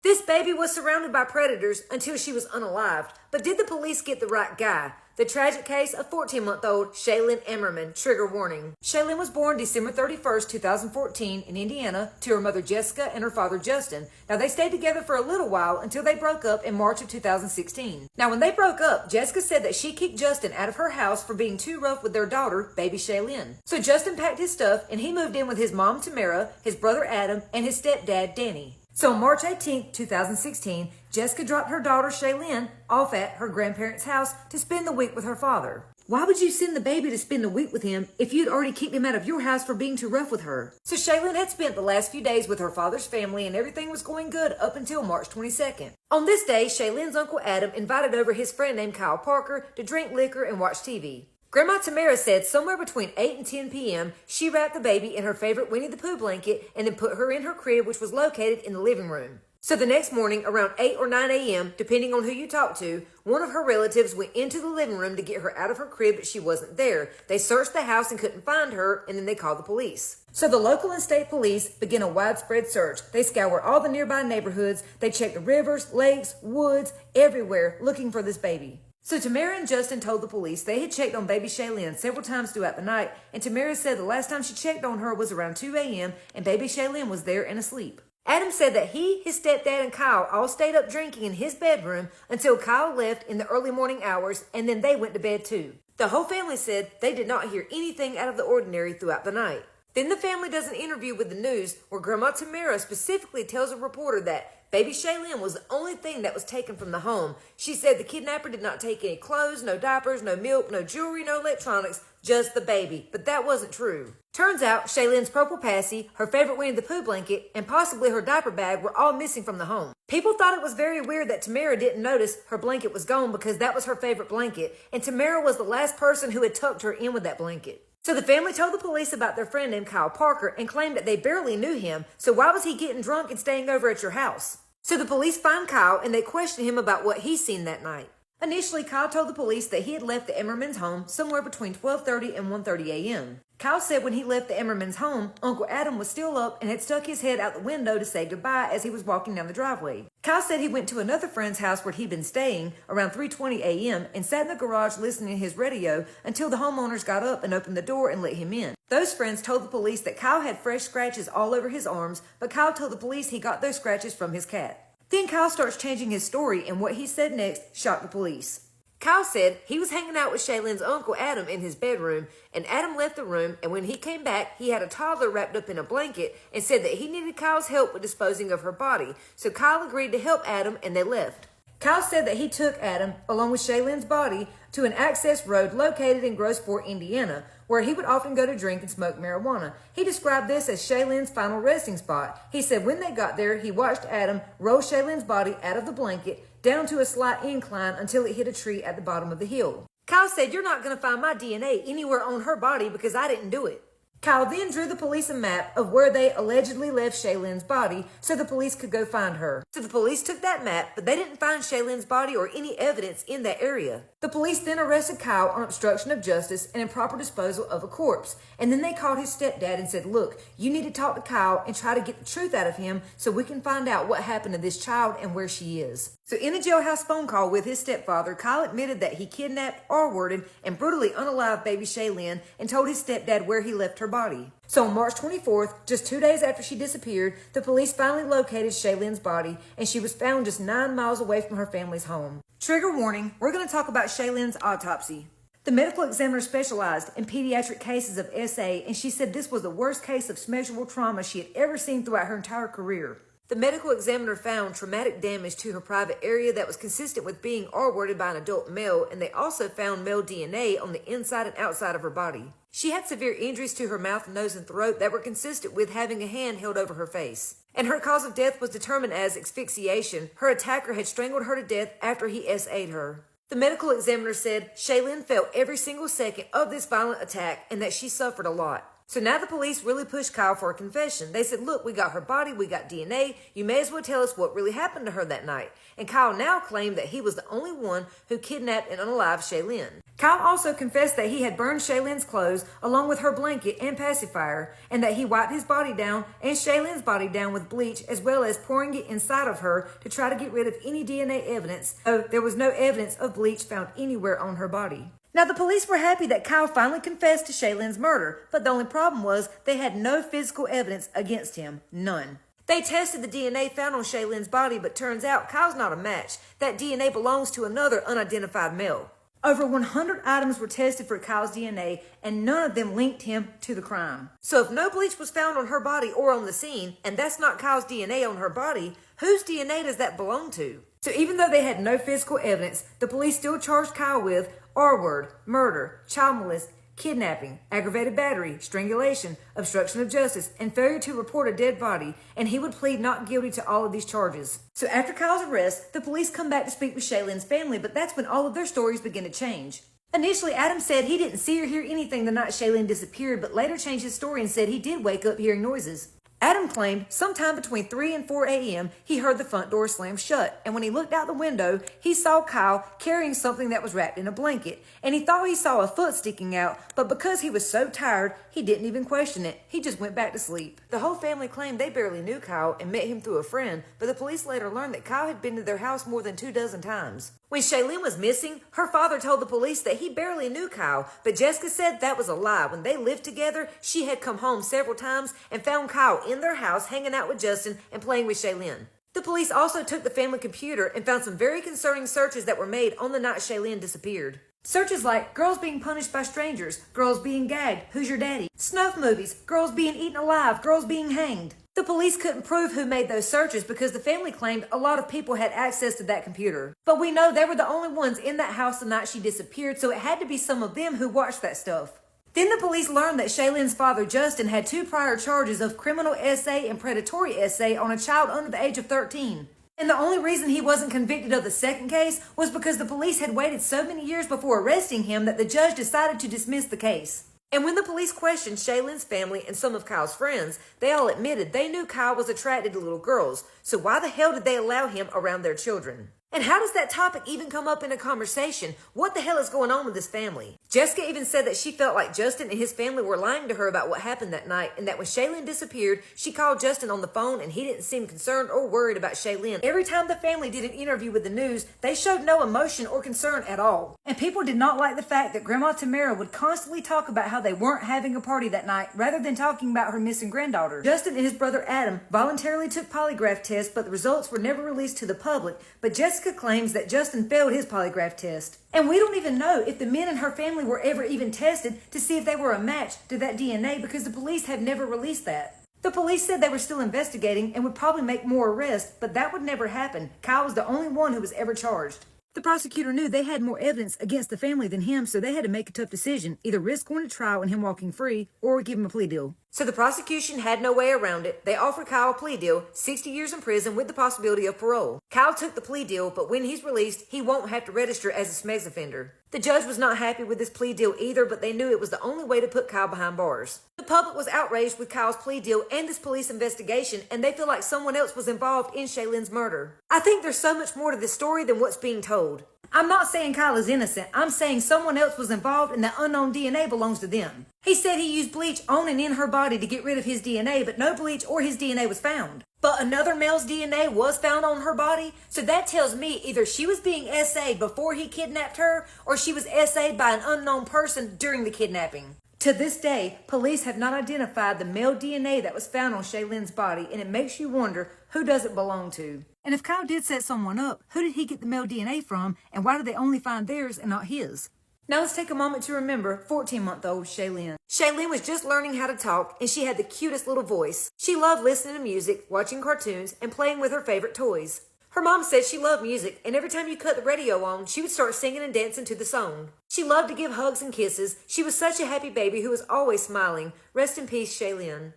This baby was surrounded by predators until she was unalived. But did the police get the right guy? The tragic case of 14-month-old Shaylyn Ammerman. Trigger warning. Shaylyn was born December 31st, 2014 in Indiana to her mother Jessica and her father Justin. Now they stayed together for a little while until they broke up in March of 2016. Now when they broke up, Jessica said that she kicked Justin out of her house for being too rough with their daughter, baby Shaylyn. So Justin packed his stuff and he moved in with his mom Tamara, his brother Adam, and his stepdad Danny. So on March 18, 2016, Jessica dropped her daughter Shaylyn off at her grandparents' house to spend the week with her father. Why would you send the baby to spend a week with him if you'd already kicked him out of your house for being too rough with her? So Shaylyn had spent the last few days with her father's family and everything was going good up until March 22nd. On this day, Shaylyn's uncle Adam invited over his friend named Kyle Parker to drink liquor and watch TV. Grandma Tamara said somewhere between 8 and 10 p.m., she wrapped the baby in her favorite Winnie the Pooh blanket and then put her in her crib, which was located in the living room. So the next morning, around 8 or 9 a.m., depending on who you talk to, one of her relatives went into the living room to get her out of her crib, but she wasn't there. They searched the house and couldn't find her, and then they called the police. So the local and state police began a widespread search. They scoured all the nearby neighborhoods. They checked the rivers, lakes, woods, everywhere, looking for this baby. So Tamara and Justin told the police they had checked on baby Shaylyn several times throughout the night, and Tamara said the last time she checked on her was around 2 a.m., and baby Shaylyn was there and asleep. Adam said that he, his stepdad, and Kyle all stayed up drinking in his bedroom until Kyle left in the early morning hours, and then they went to bed too. The whole family said they did not hear anything out of the ordinary throughout the night. Then the family does an interview with the news where Grandma Tamara specifically tells a reporter that baby Shaylyn was the only thing that was taken from the home. She said the kidnapper did not take any clothes, no diapers, no milk, no jewelry, no electronics, just the baby. But that wasn't true. Turns out Shaylyn's purple passy, her favorite Winnie the Pooh blanket, and possibly her diaper bag were all missing from the home. People thought it was very weird that Tamara didn't notice her blanket was gone because that was her favorite blanket, and Tamara was the last person who had tucked her in with that blanket. So the family told the police about their friend named Kyle Parker and claimed that they barely knew him, so why was he getting drunk and staying over at your house? So the police find Kyle and they question him about what he's seen that night. Initially, Kyle told the police that he had left the Emmerman's home somewhere between 12:30 and 1:30 a.m. Kyle said when he left the Emmerman's home, Uncle Adam was still up and had stuck his head out the window to say goodbye as he was walking down the driveway. Kyle said he went to another friend's house where he'd been staying around 3:20 a.m. and sat in the garage listening to his radio until the homeowners got up and opened the door and let him in. Those friends told the police that Kyle had fresh scratches all over his arms, but Kyle told the police he got those scratches from his cat. Then Kyle starts changing his story, and what he said next shocked the police. Kyle said he was hanging out with Shaylyn's uncle Adam in his bedroom, and Adam left the room, and when he came back, he had a toddler wrapped up in a blanket and said that he needed Kyle's help with disposing of her body. So Kyle agreed to help Adam, and they left. Kyle said that he took Adam, along with Shaylyn's body, to an access road located in Grosport, Indiana, where he would often go to drink and smoke marijuana. He described this as Shaylyn's final resting spot. He said when they got there, he watched Adam roll Shaylyn's body out of the blanket down to a slight incline until it hit a tree at the bottom of the hill. Kyle said, "You're not going to find my DNA anywhere on her body because I didn't do it." Kyle then drew the police a map of where they allegedly left Shaylyn's body so the police could go find her. So the police took that map, but they didn't find Shaylyn's body or any evidence in that area. The police then arrested Kyle on obstruction of justice and improper disposal of a corpse. And then they called his stepdad and said, "Look, you need to talk to Kyle and try to get the truth out of him so we can find out what happened to this child and where she is." So in a jailhouse phone call with his stepfather, Kyle admitted that he kidnapped, R-worded, and brutally unalived baby Shaylyn and told his stepdad where he left her body. So on March 24th, just 2 days after she disappeared, the police finally located Shaylyn's body, and she was found just 9 miles away from her family's home. Trigger warning, we're going to talk about Shaylyn's autopsy. The medical examiner specialized in pediatric cases of SA, and she said this was the worst case of measurable trauma she had ever seen throughout her entire career. The medical examiner found traumatic damage to her private area that was consistent with being R-worded by an adult male, and they also found male DNA on the inside and outside of her body. She had severe injuries to her mouth, nose, and throat that were consistent with having a hand held over her face. And her cause of death was determined as asphyxiation. Her attacker had strangled her to death after he SA'd her. The medical examiner said Shaylyn felt every single second of this violent attack and that she suffered a lot. So now the police really pushed Kyle for a confession. They said, look, we got her body, we got DNA, you may as well tell us what really happened to her that night. And Kyle now claimed that he was the only one who kidnapped and unalived Shaylyn. Kyle also confessed that he had burned Shaylyn's clothes along with her blanket and pacifier, and that he wiped his body down and Shaylyn's body down with bleach, as well as pouring it inside of her to try to get rid of any DNA evidence, though there was no evidence of bleach found anywhere on her body. Now, the police were happy that Kyle finally confessed to Shaylyn's murder, but the only problem was they had no physical evidence against him. None. They tested the DNA found on Shaylyn's body, but turns out Kyle's not a match. That DNA belongs to another unidentified male. Over 100 items were tested for Kyle's DNA, and none of them linked him to the crime. So if no bleach was found on her body or on the scene, and that's not Kyle's DNA on her body, whose DNA does that belong to? So even though they had no physical evidence, the police still charged Kyle with R-word, murder, child molest, kidnapping, aggravated battery, strangulation, obstruction of justice, and failure to report a dead body, and he would plead not guilty to all of these charges. So after Kyle's arrest, the police come back to speak with Shaylyn's family, but that's when all of their stories begin to change. Initially, Adam said he didn't see or hear anything the night Shaylyn disappeared, but later changed his story and said he did wake up hearing noises. Adam claimed sometime between 3 and 4 a.m. he heard the front door slam shut, and when he looked out the window, he saw Kyle carrying something that was wrapped in a blanket, and he thought he saw a foot sticking out, but because he was so tired, he didn't even question it. He just went back to sleep. The whole family claimed they barely knew Kyle and met him through a friend, but the police later learned that Kyle had been to their house more than 24 times. When Shaylyn was missing, her father told the police that he barely knew Kyle, but Jessica said that was a lie. When they lived together, she had come home several times and found Kyle in their house hanging out with Justin and playing with Shaylyn. The police also took the family computer and found some very concerning searches that were made on the night Shaylyn disappeared. Searches like girls being punished by strangers, girls being gagged, who's your daddy, snuff movies, girls being eaten alive, girls being hanged. The police couldn't prove who made those searches because the family claimed a lot of people had access to that computer. But we know they were the only ones in that house the night she disappeared, so it had to be some of them who watched that stuff. Then the police learned that Shaylyn's father, Justin, had 2 prior charges of criminal essay and predatory essay on a child under the age of 13. And the only reason he wasn't convicted of the second case was because the police had waited so many years before arresting him that the judge decided to dismiss the case. And when the police questioned Shaylyn's family and some of Kyle's friends, they all admitted they knew Kyle was attracted to little girls, so why the hell did they allow him around their children? And how does that topic even come up in a conversation? What the hell is going on with this family? Jessica even said that she felt like Justin and his family were lying to her about what happened that night, and that when Shaylyn disappeared, she called Justin on the phone and he didn't seem concerned or worried about Shaylyn. Every time the family did an interview with the news, they showed no emotion or concern at all. And people did not like the fact that Grandma Tamara would constantly talk about how they weren't having a party that night rather than talking about her missing granddaughter. Justin and his brother Adam voluntarily took polygraph tests, but the results were never released to the public, but Jessica claims that Justin failed his polygraph test. And we don't even know if the men in her family were ever even tested to see if they were a match to that DNA because the police have never released that. The police said they were still investigating and would probably make more arrests, but that would never happen. Kyle was the only one who was ever charged. The prosecutor knew they had more evidence against the family than him, so they had to make a tough decision, either risk going to trial and him walking free or give him a plea deal. So the prosecution had no way around it. They offered Kyle a plea deal, 60 years in prison with the possibility of parole. Kyle took the plea deal, but when he's released, he won't have to register as a SMEGS offender. The judge was not happy with this plea deal either, but they knew it was the only way to put Kyle behind bars. The public was outraged with Kyle's plea deal and this police investigation, and they feel like someone else was involved in Shaylyn's murder. I think there's so much more to this story than what's being told. I'm not saying Kyle is innocent. I'm saying someone else was involved and that unknown DNA belongs to them. He said he used bleach on and in her body to get rid of his DNA, but no bleach or his DNA was found. But another male's DNA was found on her body, so that tells me either she was being SA'd before he kidnapped her, or she was SA'd by an unknown person during the kidnapping. To this day, police have not identified the male DNA that was found on Shaylyn's body, and it makes you wonder, who does it belong to? And if Kyle did set someone up, who did he get the male DNA from, and why did they only find theirs and not his? Now let's take a moment to remember 14-month-old Shaylyn. Shaylyn was just learning how to talk, and she had the cutest little voice. She loved listening to music, watching cartoons, and playing with her favorite toys. Her mom said she loved music, and every time you cut the radio on, she would start singing and dancing to the song. She loved to give hugs and kisses. She was such a happy baby who was always smiling. Rest in peace, Shaylyn.